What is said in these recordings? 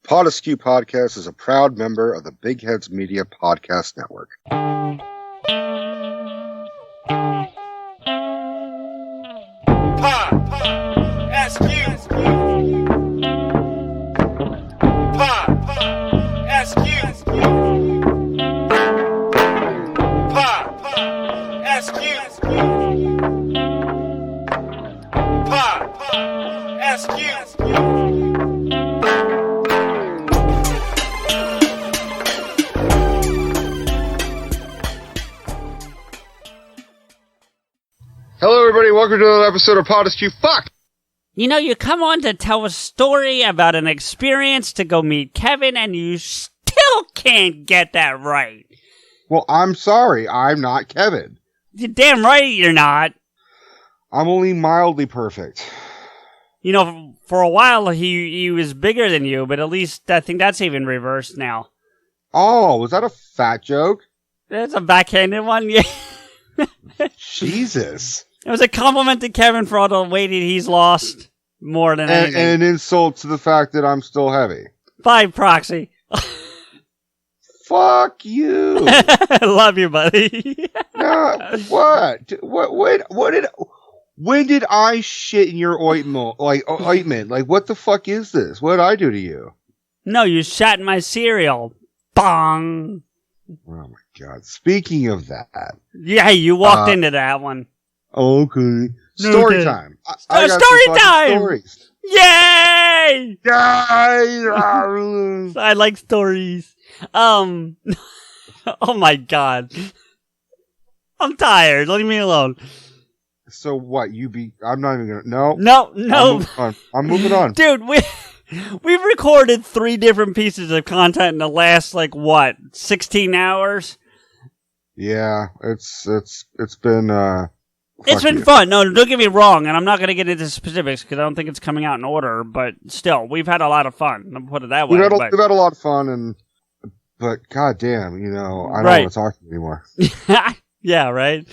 PodAskew Podcast is a proud member of the Big Heads Media Podcast Network. Hello, everybody. Welcome to another episode of PodAskew. Fuck! You know, you come on to tell a story about an experience to go meet Kevin, and you still can't get that right. Well, I'm sorry. I'm not Kevin. You're damn right you're not. I'm only mildly perfect. You know, for a while he was bigger than you, but at least I think that's even reversed now. Oh, was that a fat joke? That's a backhanded one, yeah. Jesus. It was a compliment to Kevin for all the weight he's lost more than anything. And an insult to the fact that I'm still heavy. By proxy. Fuck you. I love you, buddy. No, what? When did I shit in your ointment? Like, what the fuck is this? What did I do to you? No, you shat in my cereal. Bong. Oh my god. Speaking of that. Yeah, you walked into that one. Okay. Story time. I got story some time! Stories. Yay! Yay! I like stories. Oh my god. I'm tired. Leave me alone. So what? I'm not even gonna. No. I'm moving on. Dude, we've recorded 3 different pieces of content in the last, 16 hours? Yeah, it's been, it's been fun. No, don't get me wrong, and I'm not going to get into specifics because I don't think it's coming out in order, but still, we've had a lot of fun. I'll put it that way. We've had a lot of fun, but goddamn, I don't want to talk to you anymore. Yeah, right?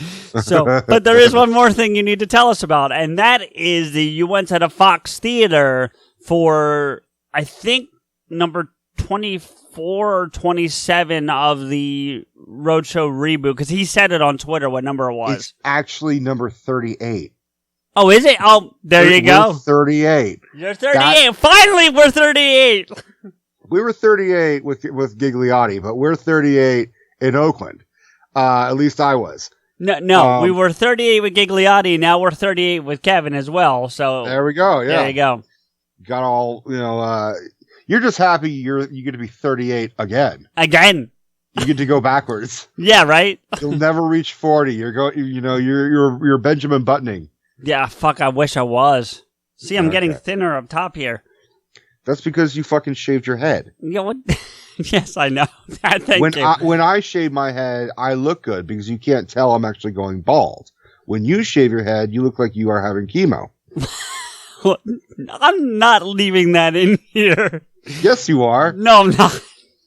So, but there is one more thing you need to tell us about, and that is you went to the Fox Theater for, I think, number 24 or 27 of the Roadshow reboot, because he said it on Twitter what number it was. It's actually number 38. Oh, is it? Oh, there you go. We're 38. You're 38. Finally, we're 38. We were 38 with Gigliotti, but we're 38 in Oakland. At least I was. No, we were 38 with Gigliotti. Now we're 38 with Kevin as well. So there we go. Yeah, there you go. Got all you're just happy you get to be 38 again. Again. You get to go backwards. Yeah, right. You'll never reach 40. You're Benjamin Buttoning. Yeah, fuck. I wish I was. See, I'm getting thinner up top here. That's because you fucking shaved your head. You know what? Yes, I know. Thank you. When I shave my head, I look good because you can't tell I'm actually going bald. When you shave your head, you look like you are having chemo. I'm not leaving that in here. Yes, you are. No, I'm not.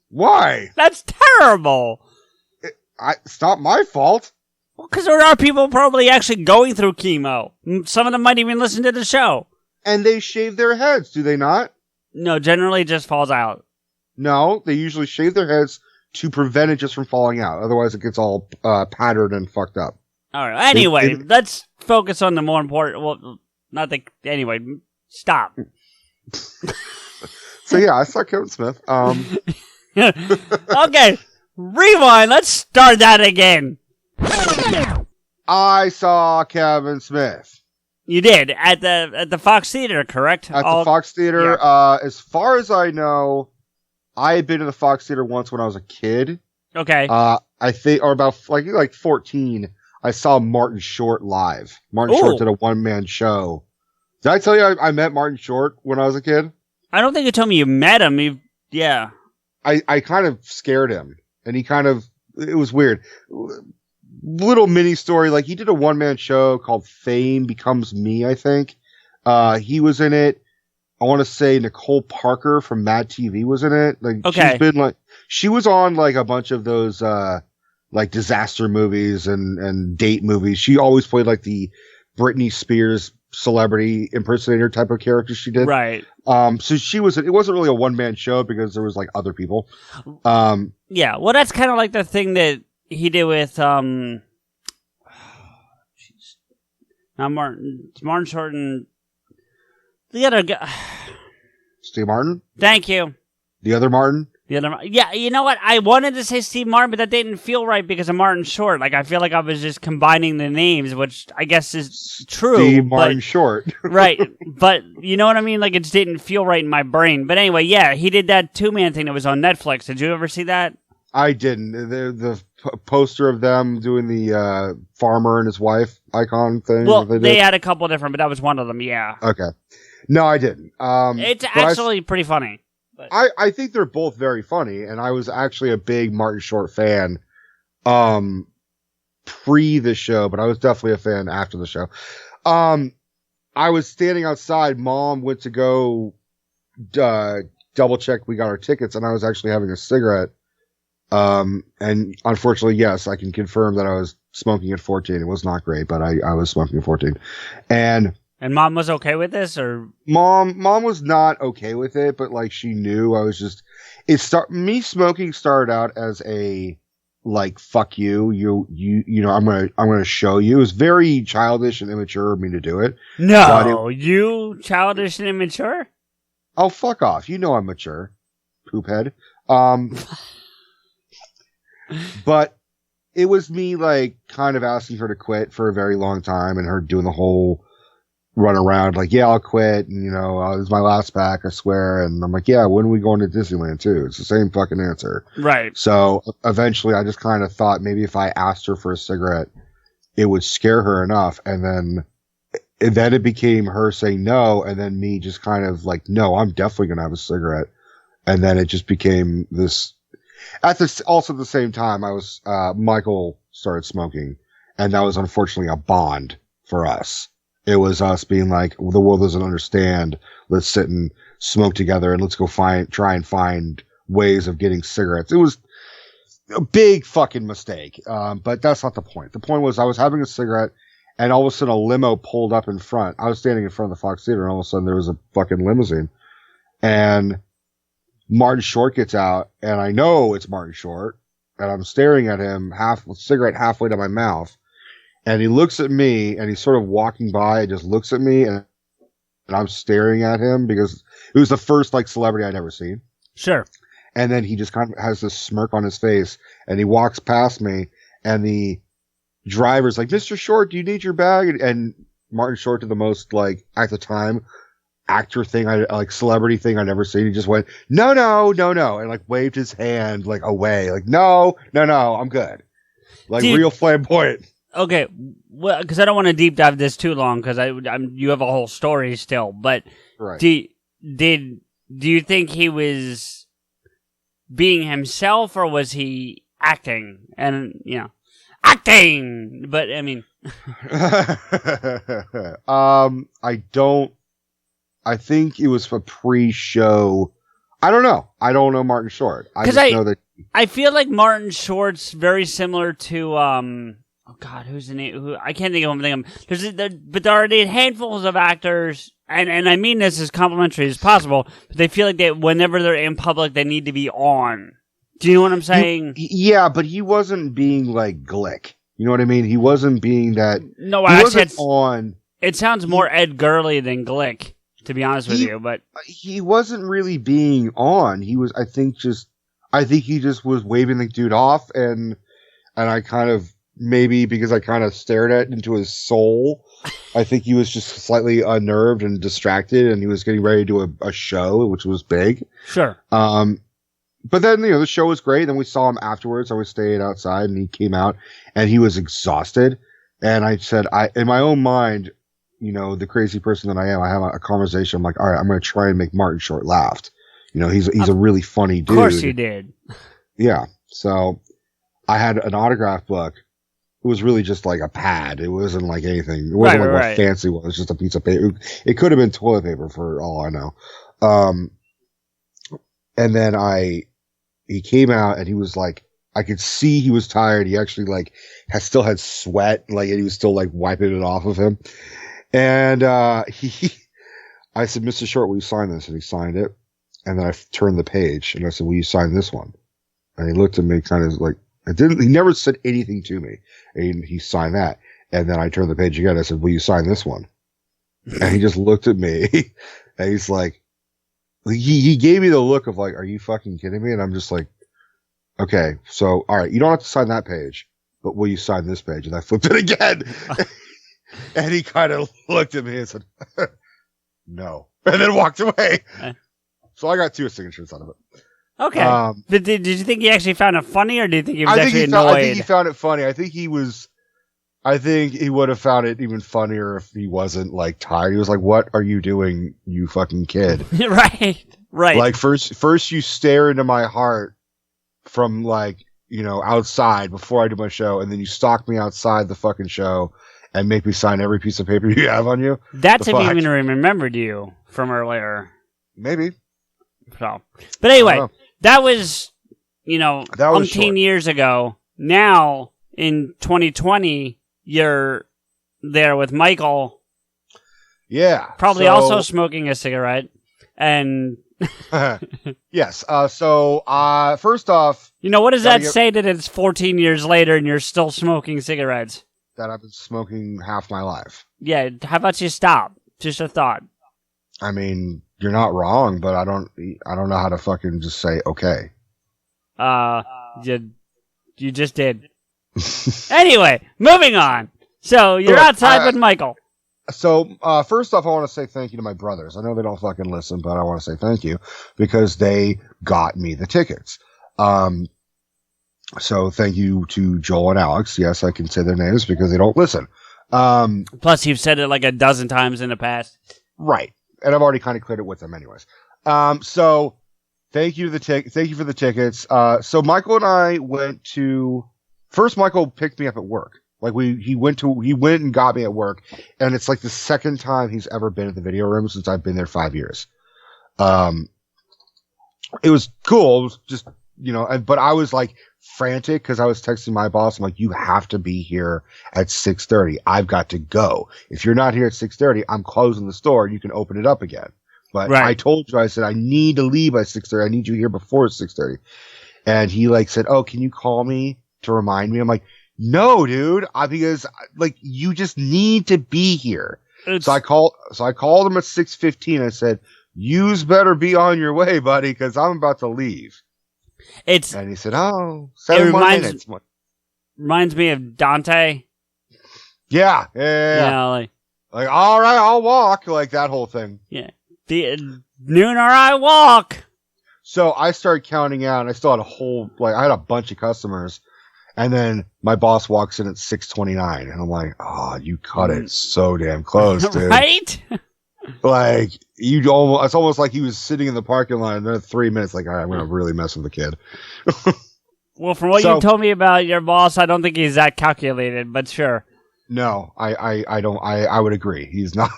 Why? That's terrible. It's not my fault. Well, because there are people probably actually going through chemo. Some of them might even listen to the show. And they shave their heads, do they not? No, generally it just falls out. No, they usually shave their heads to prevent it just from falling out. Otherwise, it gets all patterned and fucked up. All right. Anyway, let's focus on the more important. Well, not the. Anyway, stop. So yeah, I saw Kevin Smith. Okay, rewind. Let's start that again. I saw Kevin Smith. You did at the Fox Theater, correct? At the Fox Theater. Yeah. As far as I know, I had been to the Fox Theater once when I was a kid. Okay. I think, or about like 14. I saw Martin Short live. Martin Short did a one-man show. Did I tell you I met Martin Short when I was a kid? I don't think you told me you met him. Yeah. I kind of scared him, and it was weird. Little mini story, like he did a one-man show called Fame Becomes Me, I think. He was in it. I want to say Nicole Parker from Mad TV was in it. Like, okay. She was on like a bunch of those, like disaster movies and date movies. She always played like the Britney Spears celebrity impersonator type of character she did. Right. So it wasn't really a one-man show because there was like other people. Yeah. Well, that's kind of like the thing that he did with, not Martin Short and the other guy. Steve Martin? Thank you. The other Martin? Yeah, you know what? I wanted to say Steve Martin, but that didn't feel right because of Martin Short. Like, I feel like I was just combining the names, which I guess is true. Steve Martin Short. Right. But you know what I mean? Like, it just didn't feel right in my brain. But anyway, yeah, he did that two-man thing that was on Netflix. Did you ever see that? I didn't. The poster of them doing the farmer and his wife icon thing. Well, they had a couple different, but that was one of them, yeah. Okay. No, I didn't. It's actually pretty funny. But. I think they're both very funny, and I was actually a big Martin Short fan pre the show, but I was definitely a fan after the show. I was standing outside. Mom went to go double check we got our tickets, and I was actually having a cigarette. And unfortunately, yes, I can confirm that I was smoking at 14. It was not great, but I was smoking at 14. And Mom was okay with this, or Mom was not okay with it, but like she knew I was just. Me smoking started out as a like fuck you know I'm gonna show you. It was very childish and immature of me to do it. No, you childish and immature. Oh, fuck off! You know I'm mature, poophead. But it was me like kind of asking her to quit for a very long time, and her doing the whole run around like, yeah, I'll quit, and this is my last pack, I swear. And I'm like, yeah, when are we going to Disneyland too? It's the same fucking answer. Right. So eventually I just kind of thought maybe if I asked her for a cigarette, it would scare her enough. And then it became her saying no, and then me just kind of like, no, I'm definitely going to have a cigarette. And then it just became this. Also at the same time, Michael started smoking, and that was unfortunately a bond for us. It was us being like, well, the world doesn't understand. Let's sit and smoke together, and let's go try and find ways of getting cigarettes. It was a big fucking mistake. But that's not the point. The point was I was having a cigarette, and all of a sudden a limo pulled up in front. I was standing in front of the Fox Theater, and all of a sudden there was a fucking limousine. And Martin Short gets out, and I know it's Martin Short, and I'm staring at him, cigarette halfway to my mouth. And he looks at me, and he's sort of walking by and just looks at me, and I'm staring at him because it was the first like celebrity I'd ever seen. Sure. And then he just kind of has this smirk on his face, and he walks past me, and the driver's like, Mr. Short, do you need your bag? And Martin Short did the most like at the time actor thing, celebrity thing I'd ever seen. He just went, no, and like waved his hand like away, like no, I'm good, like real flamboyant. Okay, well, because I don't want to deep dive this too long, because you have a whole story still. But right. do you think he was being himself, or was he acting? And acting. But I mean, I think it was a pre-show. I don't know. I don't know Martin Short. I just know that I feel like Martin Short's very similar to oh God, who's the name? I can't think of him. But there are handfuls of actors, and I mean this as complimentary as possible, but they feel like that whenever they're in public, they need to be on. Do you know what I'm saying? Yeah, but he wasn't being like Glick. You know what I mean? He wasn't being that. No, I wasn't on. It sounds more Ed Gurley than Glick, to be honest with you. But he wasn't really being on. He was, I think he just was waving the dude off, and I kind of. Maybe because I kind of stared into his soul. I think he was just slightly unnerved and distracted, and he was getting ready to do a show, which was big. Sure. But then, the show was great. Then we saw him afterwards. I was staying outside, and he came out, and he was exhausted. And I said, in my own mind, the crazy person that I am, I have a conversation. I'm like, all right, I'm going to try and make Martin Short laugh. He's a really funny dude. Of course you did. Yeah. So I had an autograph book. It was really just like a pad. It wasn't like anything. It wasn't a fancy one. It was just a piece of paper. It could have been toilet paper for all I know. And then he came out, and he was like, I could see he was tired. He actually still had sweat, and he was still wiping it off of him. And I said, Mr. Short, will you sign this? And he signed it. And then I turned the page and I said, will you sign this one? And he looked at me kind of like, he never said anything to me. And he signed that. And then I turned the page again. I said, will you sign this one? And he just looked at me and he's like, he gave me the look of like, are you fucking kidding me? And I'm just like, okay, so, all right, you don't have to sign that page, but will you sign this page? And I flipped it again. And he kind of looked at me and said, no, and then walked away. So I got 2 signatures out of it. Okay. But did you think he actually found it funny, or did you think he was actually annoyed? I think he found it funny. I think he would have found it even funnier if he wasn't like tired. He was like, what are you doing, you fucking kid? Right. Like first you stare into my heart from like, outside before I do my show, and then you stalk me outside the fucking show and make me sign every piece of paper you have on you. That's if he even remembered you from earlier. Maybe. So, but anyway, that was, umpteen years ago. Now, in 2020, you're there with Michael. Yeah. Probably also smoking a cigarette. And yes. So first off, what does that say that it's 14 years later and you're still smoking cigarettes? That I've been smoking half my life. Yeah. How about you stop? Just a thought. I mean, you're not wrong, but I don't know how to fucking just say okay. You just did. Anyway, moving on. So you're outside with Michael. So, first off, I want to say thank you to my brothers. I know they don't fucking listen, but I want to say thank you because they got me the tickets. So thank you to Joel and Alex. Yes, I can say their names because they don't listen. Plus, you've said it like a dozen times in the past. Right. And I've already kind of cleared it with them anyways. So thank you thank you for the tickets. So Michael and I went to, first Michael picked me up at work. Like he went and got me at work, and it's like the second time he's ever been at the video room since I've been there 5 years. It was cool. It was just, but I was like frantic because I was texting my boss. I'm like, you have to be here at 6:30. I've got to go. If you're not here at 6:30, I'm closing the store and you can open it up again. But right. I told you, I said, I need to leave by 6:30. I need you here before 6:30. And he like said, oh, can you call me to remind me? I'm like, no, dude, because like you just need to be here. So I called him at 6:15. I said, "You's better be on your way, buddy, because I'm about to leave." And he said, "Oh, 7 more minutes." Reminds me of Dante. Yeah. Like all right, I'll walk, like that whole thing. Yeah, the noon or I walk. So I started counting out, and I still had I had a bunch of customers. And then my boss walks in at 6:29, and I'm like, "Oh, you cut it so damn close, dude!" Right? Like it's almost like he was sitting in the parking lot, and then 3 minutes, like, all right, I'm gonna really mess with the kid. Well, from what you told me about your boss, I don't think he's that calculated, but sure. No, I don't. I would agree. He's not.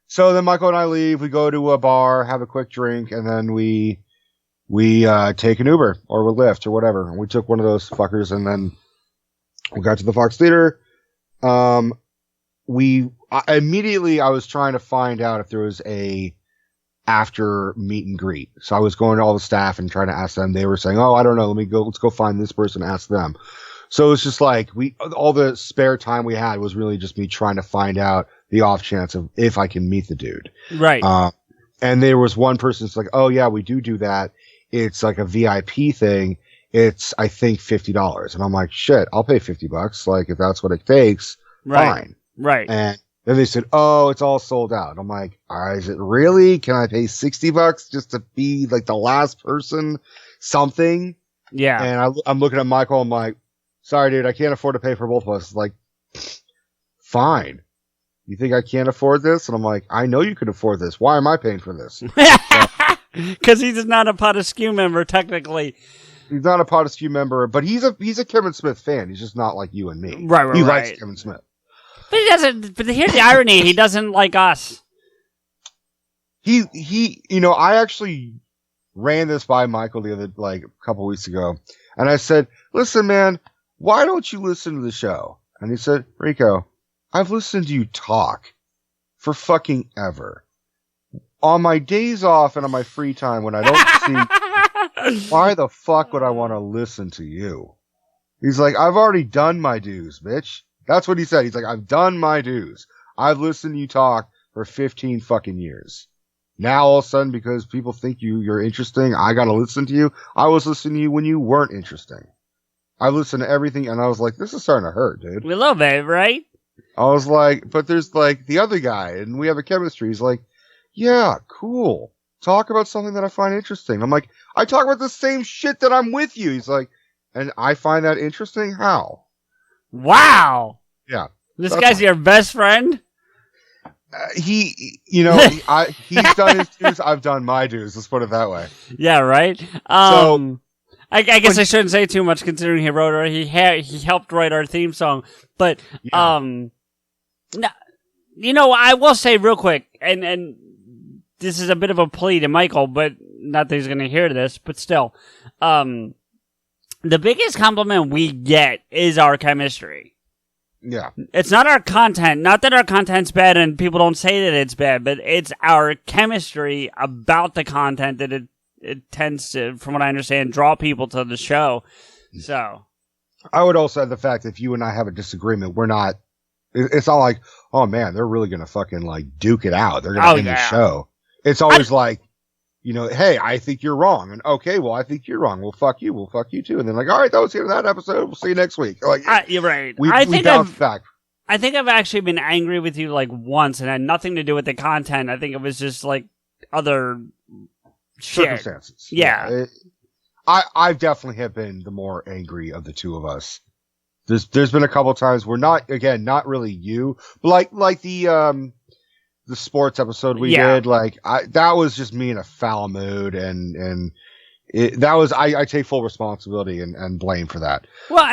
So then Michael and I leave. We go to a bar, have a quick drink, and then we take an Uber or a Lyft or whatever. And we took one of those fuckers, and then we got to the Fox Theater. Immediately I was trying to find out if there was a after meet and greet. So I was going to all the staff and trying to ask them. They were saying, "Oh, I don't know. Let's go find this person and ask them." So it's just like all the spare time we had was really just me trying to find out the off chance of if I can meet the dude. Right. And there was one person that's like, "Oh yeah, we do that. It's like a VIP thing. It's, I think, $50. And I'm like, shit, I'll pay $50. Like, if that's what it takes, fine. Right. And then they said, oh, it's all sold out. I'm like, all right, is it really? Can I pay $60 just to be like the last person? Something. Yeah. And I'm looking at Michael. I'm like, sorry, dude, I can't afford to pay for both of us. Like, fine. You think I can't afford this? And I'm like, I know you can afford this. Why am I paying for this? Because he's not a PodAskew member, technically. He's not a PodAskew member, but he's a Kevin Smith fan. He's just not like you and me. Right. He likes Kevin Smith. But he doesn't. But here's the irony: he doesn't like us. I actually ran this by Michael a couple weeks ago, and I said, "Listen, man, why don't you listen to the show?" And he said, "Rico, I've listened to you talk for fucking ever. On my days off and on my free time when I don't see, why the fuck would I want to listen to you? He's like, I've already done my dues, bitch. That's what he said. He's like, I've done my dues. I've listened to you talk for 15 fucking years. Now all of a sudden, because people think you're interesting, I gotta listen to you. I was listening to you when you weren't interesting. I listened to everything and I was like, this is starting to hurt, dude. We love it, right? I was like, but there's like the other guy and we have a chemistry. He's like, yeah, cool. Talk about something that I find interesting. I'm like, I talk about the same shit that I'm with you. He's like, and I find that interesting? How? Wow. Yeah. This guy's your best friend? He's done his dues. I've done my dues. Let's put it that way. Yeah, right. So, I guess I shouldn't say too much considering he wrote he helped write our theme song. But I will say real quick, and this is a bit of a plea to Michael, but not that he's going to hear this, but still, the biggest compliment we get is our chemistry. Yeah. It's not our content. Not that our content's bad and people don't say that it's bad, but it's our chemistry about the content that it tends to, from what I understand, draw people to the show. So I would also add the fact that if you and I have a disagreement, it's not like, oh man, they're really going to fucking like duke it out. They're going to end the show. It's always like, hey, I think you're wrong. And okay, well, I think you're wrong. Well, fuck you. We'll fuck you too. And then like, all right, that was the end of that episode. We'll see you next week. Like, you're right. We bounce back. I think I've actually been angry with you like once and had nothing to do with the content. I think it was just like other circumstances. Yeah. I definitely have been the more angry of the two of us. There's been a couple of times where not really you, but like the sports episode we did, like that was just me in a foul mood and I take full responsibility and blame for that. Well,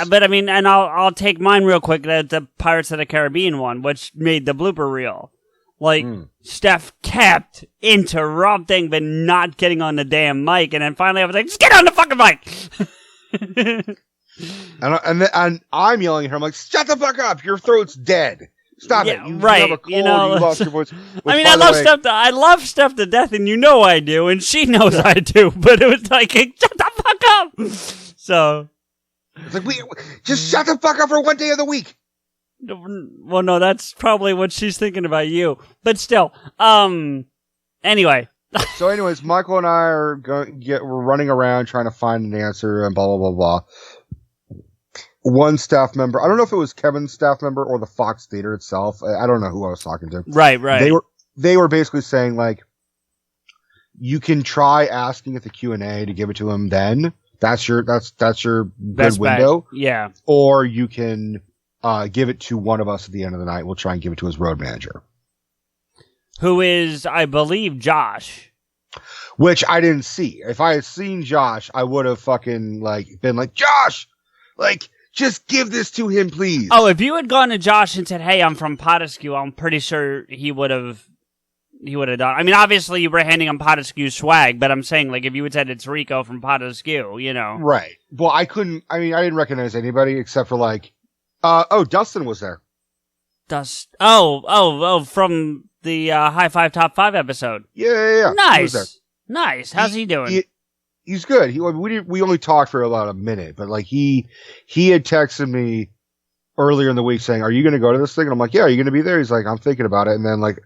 but I mean, and I'll take mine real quick. The Pirates of the Caribbean one, which made the blooper reel. Like, Steph kept interrupting, but not getting on the damn mic. And then finally I was like, just get on the fucking mic! and I'm yelling at her. I'm like, shut the fuck up! Your throat's dead. Stop it! You have a cold. You lost your voice. I mean, I love Steph to death, and you know I do, and she knows I do. But it was like, shut the fuck up! So it's like, just shut the fuck up for one day of the week. Well, no, that's probably what she's thinking about you. But still, anyway. So, anyways, Michael and I are we're running around trying to find an answer and blah blah blah blah. One staff member, I don't know if it was Kevin's staff member or the Fox Theater itself. I don't know who I was talking to. Right. They were basically saying like, you can try asking at the Q&A to give it to him. Then that's your good window. Yeah. Or you can give it to one of us at the end of the night. We'll try and give it to his road manager, who is, I believe, Josh. Which I didn't see. If I had seen Josh, I would have fucking like been like, Josh, like, just give this to him, please. Oh, if you had gone to Josh and said, hey, I'm from PodAskew, I'm pretty sure he would have done. I mean, obviously you were handing him PodAskew swag, but I'm saying, like, if you had said it's Rico from PodAskew, Right. Well, I didn't recognize anybody except for like, Dustin was there. From the High Five Top 5 episode. Yeah. Nice. How's he doing? He's good. We only talked for about a minute, but like he had texted me earlier in the week saying, "Are you going to go to this thing?" And I'm like, "Yeah, are you going to be there?" He's like, "I'm thinking about it." And then like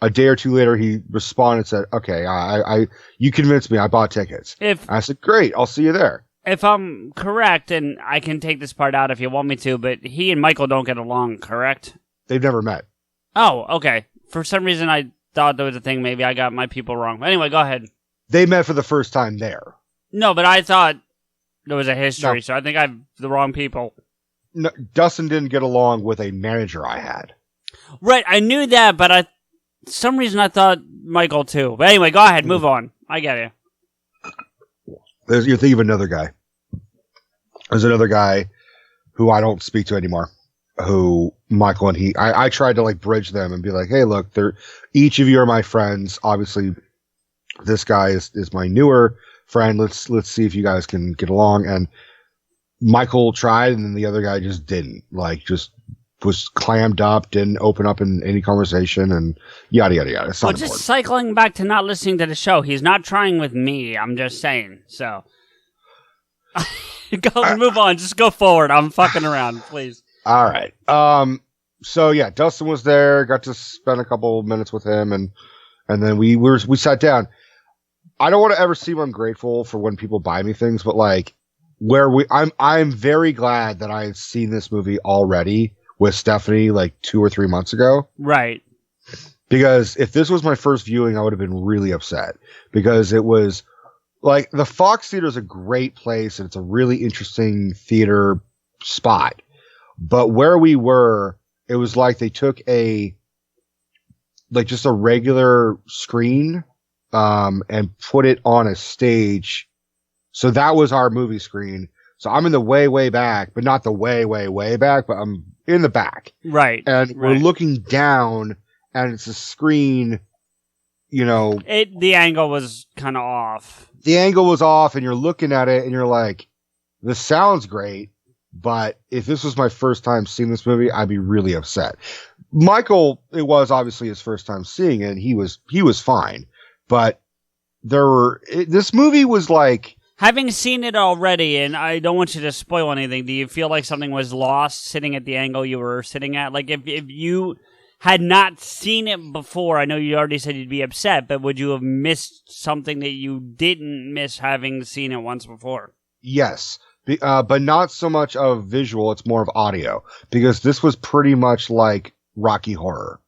a day or two later, he responded and said, "Okay, you convinced me. I bought tickets." I said, "Great, I'll see you there." If I'm correct, and I can take this part out if you want me to, but he and Michael don't get along, correct? They've never met. Oh, okay. For some reason, I thought there was a thing. Maybe I got my people wrong. Anyway, go ahead. They met for the first time there. No, but I thought there was a history, so I think I have the wrong people. No, Dustin didn't get along with a manager I had. Right, I knew that, but some reason I thought Michael too. But anyway, go ahead, move on. I get you. You're thinking of another guy. There's another guy who I don't speak to anymore. Who Michael and I tried to like bridge them and be like, hey, look, each of you are my friends. Obviously, this guy is my newer friend. Let's see if you guys can get along. And Michael tried, and then the other guy just didn't. Like, just was clammed up, didn't open up in any conversation, and yada yada yada. It's not important. Just cycling back to not listening to the show. He's not trying with me. I'm just saying. So move on. Just go forward. I'm fucking around, please. All right. So yeah, Dustin was there. Got to spend a couple minutes with him, and then we sat down. I don't want to ever seem ungrateful for when people buy me things, but like I'm very glad that I had seen this movie already with Stephanie like 2 or 3 months ago. Right. Because if this was my first viewing, I would have been really upset, because it was like the Fox Theater is a great place and it's a really interesting theater spot. But where we were, it was like they took just a regular screen, and put it on a stage. So that was our movie screen. So I'm in the way, way back, but not the way, way, way back, but I'm in the back. Right. And we're looking down, and it's a screen, the angle was kind of off. The angle was off, and you're looking at it, and you're like, the sound's great, but if this was my first time seeing this movie, I'd be really upset. Michael, it was obviously his first time seeing it, and he was fine. But this movie was like... Having seen it already, and I don't want you to spoil anything, do you feel like something was lost sitting at the angle you were sitting at? Like, if you had not seen it before, I know you already said you'd be upset, but would you have missed something that you didn't miss having seen it once before? Yes, but not so much of visual, it's more of audio. Because this was pretty much like Rocky Horror.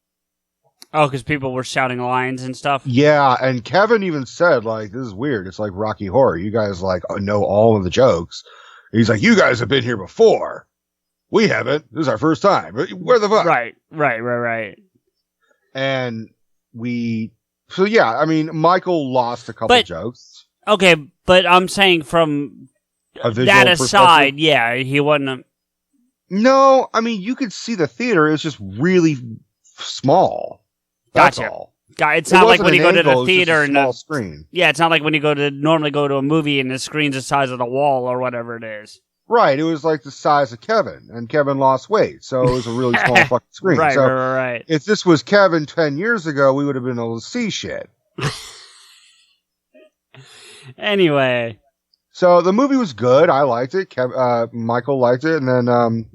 Oh, because people were shouting lines and stuff? Yeah, and Kevin even said, like, this is weird. It's like Rocky Horror. You guys, like, know all of the jokes. He's like, you guys have been here before. We haven't. This is our first time. Where the fuck? Right. And so yeah, I mean, Michael lost a couple jokes. Okay, but I'm saying from that aside, yeah, he wasn't. No, I mean, you could see the theater. It's just really small. That's gotcha. all. It's not like when you go to the theater and small screen. Yeah, it's not like when you normally go to a movie and the screen's the size of the wall or whatever it is. Right. It was like the size of Kevin, and Kevin lost weight, so it was a really small fucking screen. Right. If this was Kevin 10 years ago, we would have been able to see shit. Anyway. So the movie was good. I liked it. Michael liked it, and then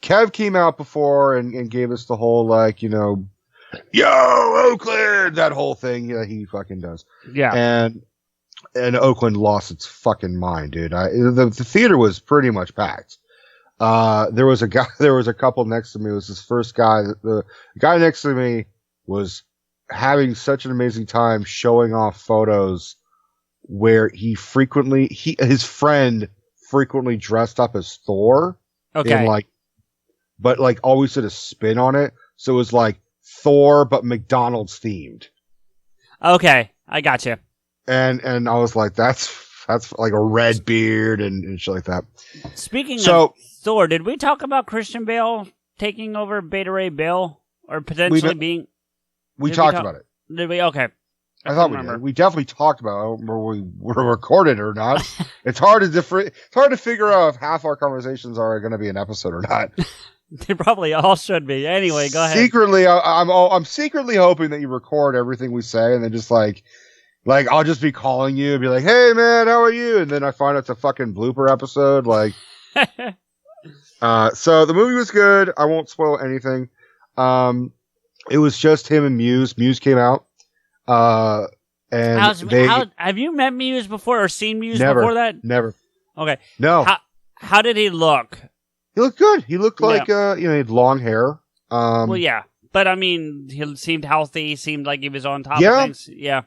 Kev came out before and gave us the whole, like, yo, Oakland, that whole thing that he fucking does. Yeah. And Oakland lost its fucking mind, dude. The theater was pretty much packed. There was a couple next to me. It was this first guy. The guy next to me was having such an amazing time showing off photos where his friend frequently dressed up as Thor. Okay. But always did a spin on it. So it was like Thor, but McDonald's themed. Okay, I gotcha. And I was like, that's like a red beard and shit like that. Speaking of Thor, did we talk about Christian Bale taking over Beta Ray Bill or potentially being? We talked about it. Did we? Okay. I thought we did. We definitely talked about it. I don't remember we were recorded or not. It's hard to figure out if half our conversations are going to be an episode or not. They probably all should be. Anyway, go ahead. Secretly, I'm secretly hoping that you record everything we say, and then just like I'll just be calling you and be like, "Hey, man, how are you?" And then I find it's a fucking blooper episode. Like, so the movie was good. I won't spoil anything. It was just him and Muse. Muse came out. And have you met Muse before or seen Muse never, before that? Never. Okay. No. How did he look? He looked good. He looked like, he had long hair. Well, yeah. But, I mean, he seemed healthy. He seemed like he was on top of things. Yeah.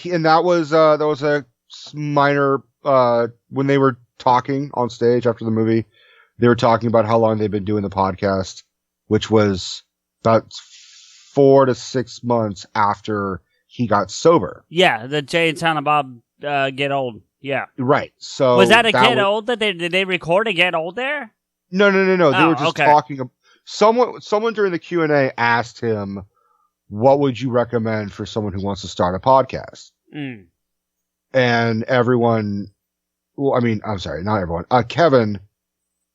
And that was a minor, when they were talking on stage after the movie, they were talking about how long they've been doing the podcast, which was about 4 to 6 months after he got sober. Yeah, the Jay and Silent Bob Get Old. Yeah. Right. So was that a Get Old? Did they record a Get Old there? No. They were just talking. Someone during the Q&A asked him, what would you recommend for someone who wants to start a podcast? Mm. And everyone, well, I mean, I'm sorry, not everyone. Kevin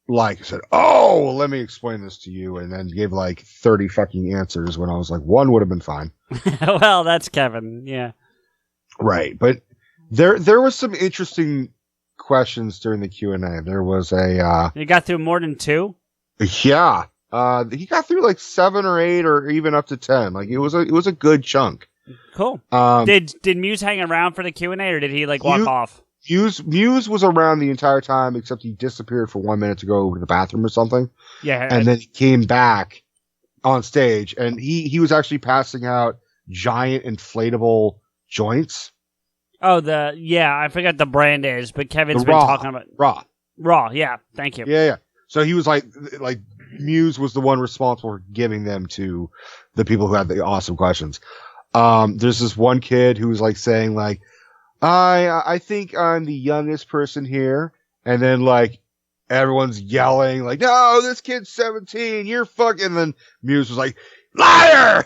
like said, "Oh, well, let me explain this to you," and then gave like 30 fucking answers when I was like, one would have been fine. Well, that's Kevin. Yeah. Right, but there was some interesting questions during the Q&A. There was You got through more than 2? Yeah. He got through like 7 or 8 or even up to 10. Like it was a good chunk. Cool. Did Muse hang around for the Q&A or did he like walk off? Muse was around the entire time except he disappeared for 1 minute to go to the bathroom or something. Yeah. And then he came back on stage and he was actually passing out giant inflatable joints. Oh, I forgot the brand is, but Kevin's been talking about Raw. Yeah, thank you. Yeah. So he was like Muse was the one responsible for giving them to the people who had the awesome questions. There's this one kid who was like saying like, I think I'm the youngest person here, and then like everyone's yelling like, no, this kid's 17, you're fucking. And then Muse was like, liar.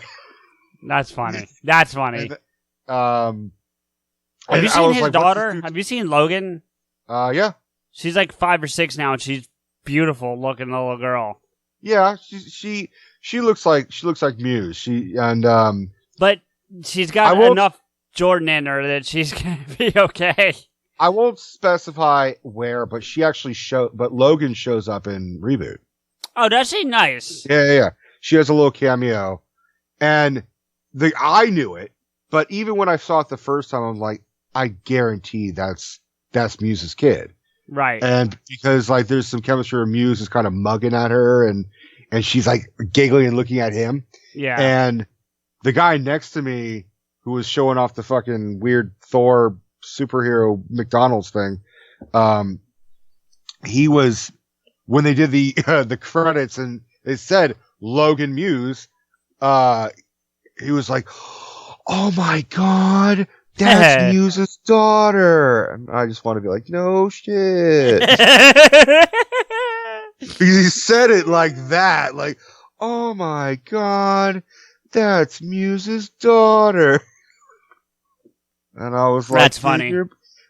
That's funny. And, have you seen his daughter? Have you seen Logan? Yeah. She's like 5 or 6 now, and she's beautiful looking little girl. Yeah, she looks like Muse. But she's got enough Jordan in her that she's gonna be okay. I won't specify where, but but Logan shows up in Reboot. Oh, does she? Nice. Yeah. She has a little cameo, and I knew it, but even when I saw it the first time, I'm like, I guarantee that's Muse's kid. Right. And because like there's some chemistry where Muse is kind of mugging at her and she's like giggling and looking at him. Yeah. And the guy next to me who was showing off the fucking weird Thor superhero McDonald's thing, he was, when they did the credits and it said Logan Muse, he was like, oh my God, that's Muse's daughter. And I just want to be like, no shit. He said it like that, like, oh my God, that's Muse's daughter. And I was like, that's funny.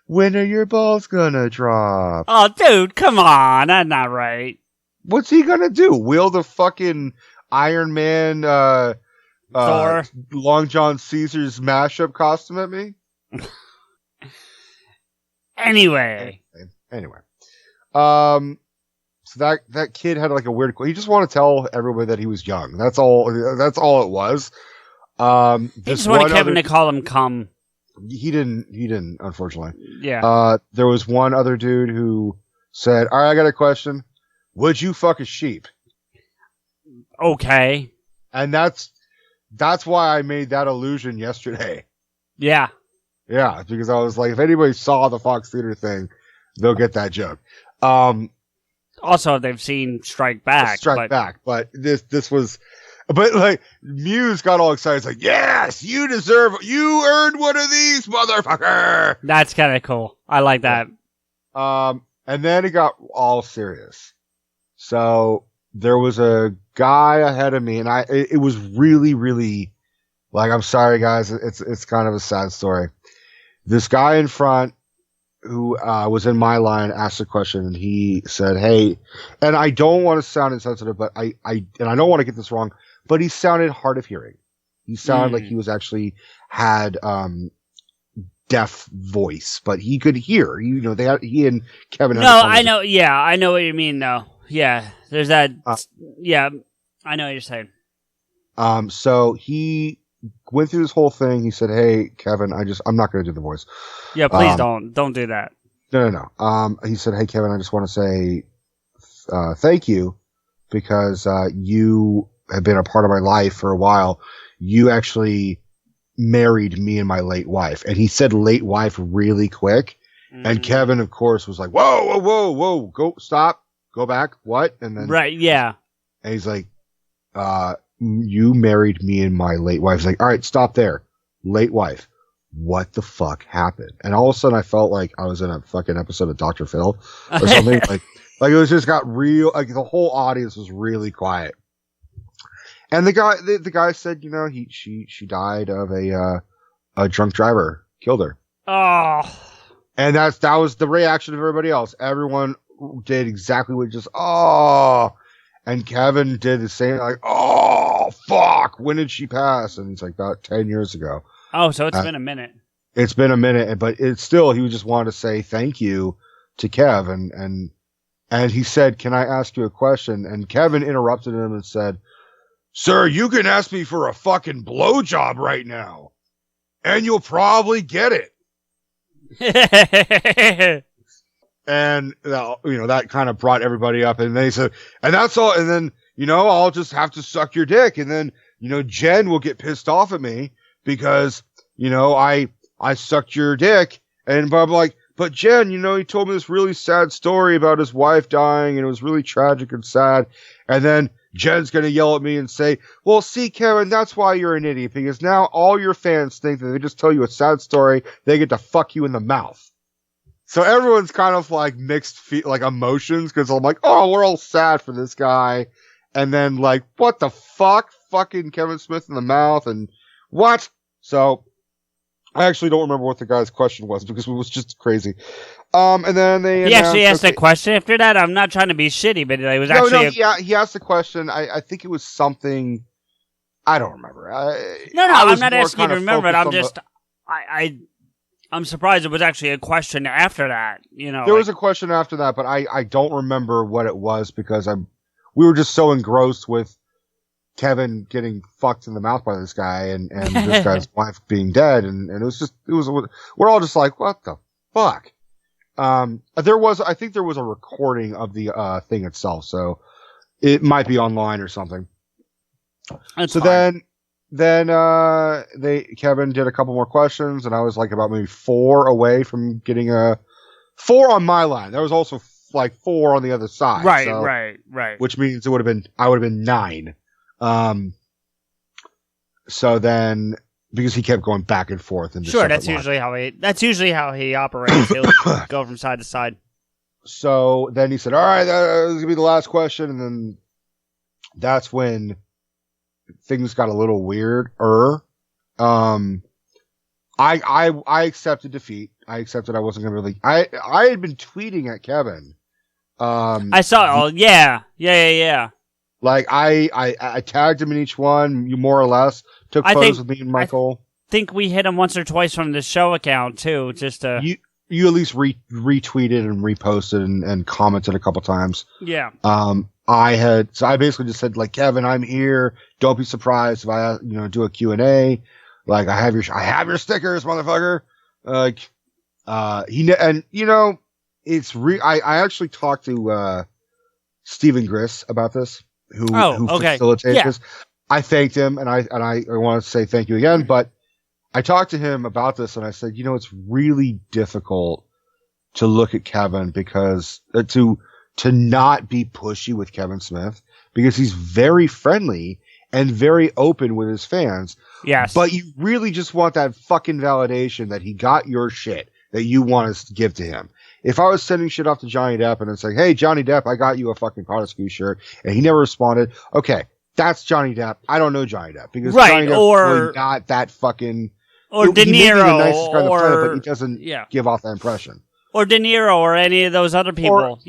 When are your balls gonna drop? Oh, dude, come on. That's not right. What's he gonna do? Wheel the fucking Iron Man, Thor? Long John Caesar's mashup costume at me? Anyway. So that kid had like a weird, he just wanted to tell everybody that he was young. That's all it was. He just wanted Kevin to call him cum. He didn't, unfortunately. Yeah. There was one other dude who said, all right, I got a question. Would you fuck a sheep? Okay. And that's why I made that allusion yesterday. Yeah. Yeah, because I was like, if anybody saw the Fox Theater thing, they'll get that joke. Also, if they've seen Strike Back. But this was, but like, Muse got all excited. It's like, yes, you earned one of these, motherfucker. That's kind of cool. I like that. And then it got all serious. So there was a guy ahead of me, and it was really, really, like, I'm sorry guys, it's kind of a sad story. This guy in front who was in my line asked a question, and he said, hey, and I don't want to sound insensitive, but I don't want to get this wrong, but he sounded hard of hearing. He sounded like he was actually had deaf voice, but he could hear. He and Kevin. No, I know. Yeah, I know what you mean, though. Yeah, there's that. Yeah, I know what you're saying. So he went through this whole thing. He said, hey, Kevin, I'm not going to do the voice. Yeah, please don't do that. No. He said, hey, Kevin, I just want to say thank you because you have been a part of my life for a while. You actually married me and my late wife. And he said late wife really quick. And Kevin, of course, was like, whoa, go, stop, go back, what? And then, right, yeah. And he's like, you married me and my late wife. He's like, all right, stop there. Late wife. What the fuck happened? And all of a sudden I felt like I was in a fucking episode of Dr. Phil or something. like it was just got real, like the whole audience was really quiet. And the guy said, she died of a drunk driver killed her. Oh. And that was the reaction of everybody else. Everyone did exactly what just, oh, and Kevin did the same, like, oh, fuck, when did she pass? And it's like about 10 years ago. Oh, so it's been a minute. It's been a minute, but it's still, he just wanted to say thank you to Kev. And he said, can I ask you a question? And Kevin interrupted him and said, sir, you can ask me for a fucking blowjob right now, and you'll probably get it. And, that kind of brought everybody up. And they said, and that's all. And then, I'll just have to suck your dick. And then, Jen will get pissed off at me because, I sucked your dick. And I'm like, but Jen, he told me this really sad story about his wife dying, and it was really tragic and sad. And then Jen's going to yell at me and say, well, see, Kevin, that's why you're an idiot, because now all your fans think that they just tell you a sad story, they get to fuck you in the mouth. So everyone's kind of like mixed emotions, because I'm like, oh, we're all sad for this guy. And then like, what the fuck? Fucking Kevin Smith in the mouth and what? So I actually don't remember what the guy's question was because it was just crazy. And then he actually asked a question after that. I'm not trying to be shitty, but it was he asked a question. I think it was something. I don't remember. I'm not asking you to remember it. I'm just I'm surprised it was actually a question after that. There was a question after that, but I don't remember what it was because we were just so engrossed with Kevin getting fucked in the mouth by this guy and this guy's wife being dead. And we're all just like, what the fuck? I think there was a recording of the, thing itself. So it might be online or something. That's fine. Then Kevin did a couple more questions and I was like about maybe 4 away from getting 4 on my line. There was also like 4 on the other side. Right. Which means I would have been 9. So then, because he kept going back and forth, and sure, that's usually how he operates. He'll go from side to side. So then he said, "All right, this is gonna be the last question," and then that's when things got a little weird. I accepted defeat. I accepted I wasn't gonna really. I had been tweeting at Kevin. I saw. Oh yeah. Like I tagged him in each one, you more or less took photos with me and Michael. I think we hit him once or twice from the show account too. Just you at least retweeted and reposted and commented a couple times. Yeah. I basically just said like, Kevin, I'm here. Don't be surprised if I do a Q&A. Like I have your stickers, motherfucker. Like I actually talked to Stephen Griss about this. Who facilitated this. I thanked him and I want to say thank you again, but I talked to him about this and I said, it's really difficult to look at Kevin because to not be pushy with Kevin Smith because he's very friendly and very open with his fans. Yes. But you really just want that fucking validation that he got your shit that you want to give to him. If I was sending shit off to Johnny Depp and it's like, hey, Johnny Depp, I got you a fucking PodAskew shirt, and he never responded, okay, that's Johnny Depp. I don't know Johnny Depp because Johnny Depp's really not that fucking... Or De Niro. He may be the nicest guy on the planet, but he doesn't give off that impression. Or De Niro or any of those other people.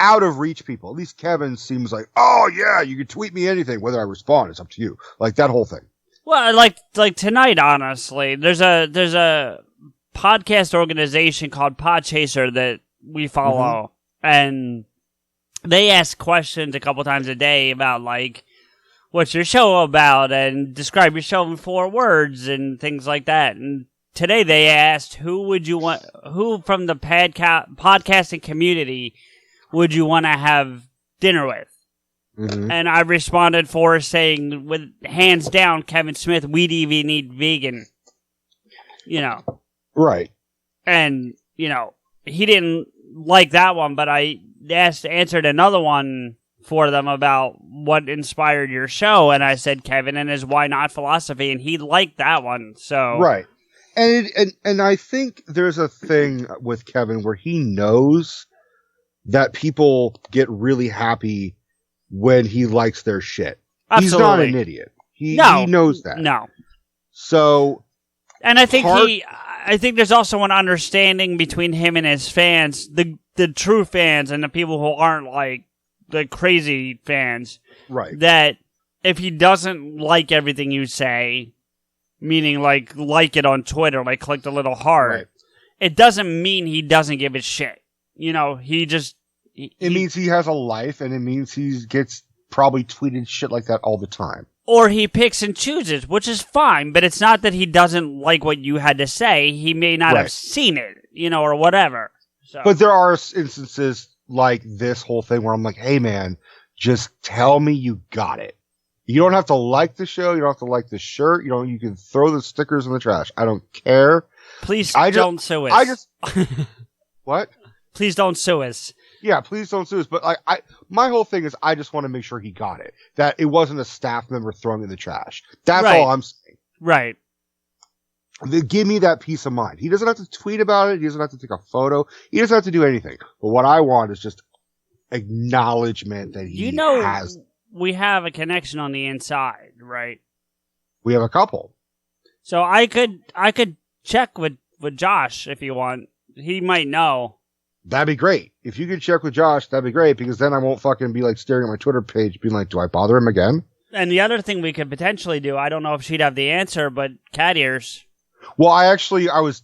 Out of reach people. At least Kevin seems like, oh, yeah, you can tweet me anything. Whether I respond, it's up to you. Like that whole thing. Well, like tonight, honestly, there's a podcast organization called Podchaser that we follow, and they ask questions a couple times a day about like, what's your show about, and describe your show in 4 words and things like that. And today they asked, who from the podcasting community would you want to have dinner with? Mm-hmm. And I responded saying, with hands down, Kevin Smith, we'd even eat vegan. Right. And, he didn't like that one, but I answered another one for them about what inspired your show, and I said Kevin and his why not philosophy, and he liked that one. So right. And I think there's a thing with Kevin where he knows that people get really happy when he likes their shit. Absolutely. He's not an idiot. He knows that. No. So, and I think I think there's also an understanding between him and his fans. The the true fans and the people who aren't like the crazy fans, right? That if he doesn't like everything you say, meaning like it on Twitter, like click the little heart, Right. It doesn't mean he doesn't give a shit. You know, he just... It means he has a life, and it means he gets probably tweeted shit like that all the time. Or he picks and chooses, which is fine, but it's not that he doesn't like what you had to say. He may not have seen it, you know, or whatever. So. But there are instances like this whole thing where I'm like, hey, man, just tell me you got it. You don't have to like the show. You don't have to like the shirt. You can throw the stickers in the trash. I don't care. Please don't sue us. What? Please don't sue us. Yeah, please don't sue us. But my whole thing is I just want to make sure he got it. That it wasn't a staff member throwing it in the trash. That's all I'm saying. Right. Give me that peace of mind. He doesn't have to tweet about it. He doesn't have to take a photo. He doesn't have to do anything. But what I want is just acknowledgement that he has. We have a connection on the inside, right? We have a couple. So I could check with Josh if you want. He might know. That'd be great. If you could check with Josh, that'd be great, because then I won't fucking be like staring at my Twitter page being like, do I bother him again? And the other thing we could potentially do, I don't know if she'd have the answer, but cat ears. Well, I was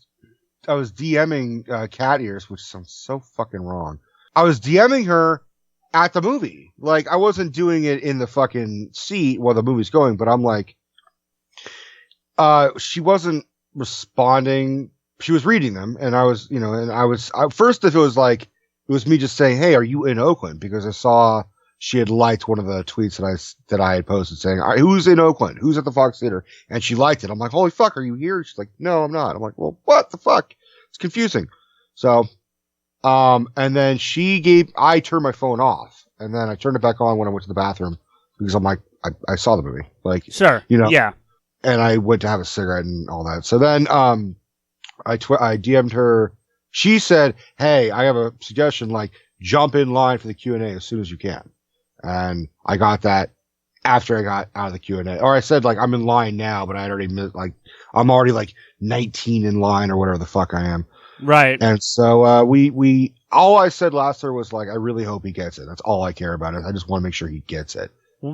DMing cat ears, which sounds so fucking wrong. I was DMing her at the movie. Like, I wasn't doing it in the fucking seat while the movie's going, but I'm like, she wasn't responding. She was reading them, and I was, first, if it was me just saying, hey, are you in Oakland? Because I saw she had liked one of the tweets that I had posted saying, who's in Oakland? Who's at the Fox Theater? And she liked it. I'm like, holy fuck, are you here? She's like, no, I'm not. I'm like, well, what the fuck? It's confusing. So, and then I turned my phone off, and then I turned it back on when I went to the bathroom, because I'm like, I saw the movie. Like, sure. Yeah. And I went to have a cigarette and all that. So then, I DM'd her. She said, hey, I have a suggestion, like, jump in line for the Q&A as soon as you can. And I got that after I got out of the Q&A. Or I said, like, I'm in line now, but I already missed, like, I'm already, like, 19 in line or whatever the fuck I am. Right. And so, all I said last year was, like, I really hope he gets it. That's all I care about. I just want to make sure he gets it.